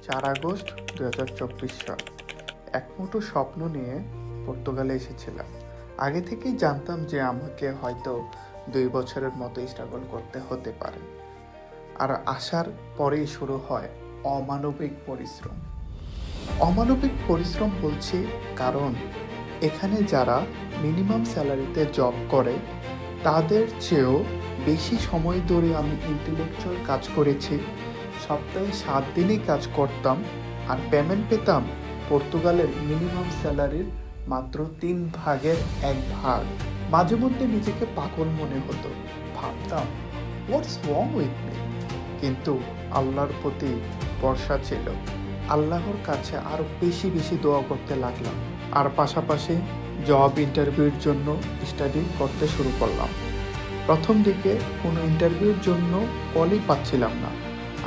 4 August 2024 সাল। এক মুঠো স্বপ্ন নিয়ে পর্তুগালে এসেছিলাম। আগে থেকেই জানতাম যে আমাকে হয়তো 2 বছরের মতো স্ট্রাগল করতে হতে পারে। আর আসার পরেই শুরু হয় অমানবিক পরিশ্রম। অমানবিক পরিশ্রম বলছি কারণ এখানে যারা মিনিমাম স্যালারিতে জব করে তাদের চেয়েও বেশি সময় ধরে আমি ইন্টেলেকচুয়াল কাজ করেছি। সপ্তাহে 7 দিনই কাজ করতাম আর পেমেন্ট পেতাম পর্তুগালের মিনিমাম স্যালারির মাত্র 1/3। মাঝে মধ্যে নিজেকে পাগল মনে হতো, ভাবতাম হোয়াটস রং উইথ মি। কিন্তু আল্লাহর প্রতি ভরসা ছিল। আল্লাহর কাছে আরো বেশি বেশি দোয়া করতে লাগলাম আর পাশাপাশি জব ইন্টারভিউর জন্য স্টাডি করতে শুরু করলাম। প্রথম দিকে কোনো ইন্টারভিউর জন্য কলই পাচ্ছিলাম না,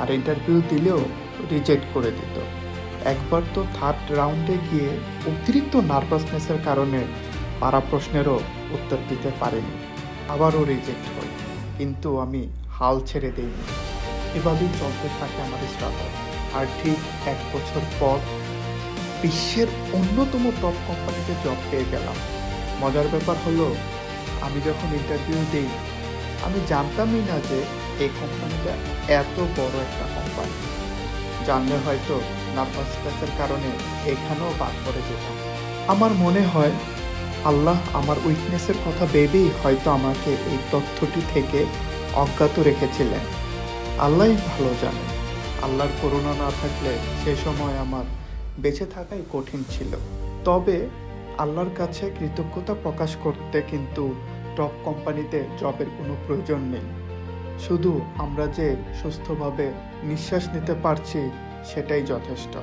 আর ইন্টারভিউ দিলেও রিজেক্ট করে দিত। একবার তো 3rd রাউন্ডে গিয়ে অতিরিক্ত নার্ভাসনেসের কারণে পারা প্রশ্নেরও উত্তর দিতে পারিনি, আবারও রিজেক্ট হই। কিন্তু আমি হাল ছেড়ে দিইনি। এভাবেই চলতে থাকে আমার স্ট্রাগল। আর ঠিক 1 বছর পর বিশ্বের অন্যতম টপ কোম্পানিতে জব পেয়ে গেলাম। মজার ব্যাপার হলো, আমি যখন ইন্টারভিউ দিই আমি জানতামই না যে এই কোম্পানিটা এত বড় একটা কোম্পানি। জানলে হয়তো নার্ভাসনেসের কারণে এখানেও বাদ পড়ে যেতাম। আমার মনে হয় আল্লাহ আমার উইকনেসের কথা ভেবেই হয়তো আমাকে এই তথ্যটি থেকে অজ্ঞাত রেখেছিলেন। আল্লাহই ভালো জানে। আল্লাহর করুণা না থাকলে সে সময় আমার বেঁচে থাকাই কঠিন ছিল। তবে আল্লাহর কাছে কৃতজ্ঞতা প্রকাশ করতে কিন্তু টপ কোম্পানিতে জবের কোনো প্রয়োজন নেই। শুধু আমরা যে সুস্থভাবে নিঃশ্বাস নিতে পারছি সেটাই যথেষ্ট।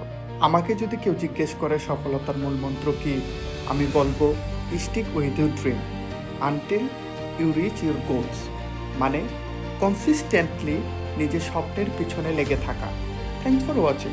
আমাকে যদি কেউ জিজ্ঞেস করে সফলতার মূল মন্ত্র কি, আমি বলবো stick with your dream until you reach your goals. মানে কনসিস্টেন্টলি নিজের স্বপ্নের পিছনে লেগে থাকা। Thanks for watching.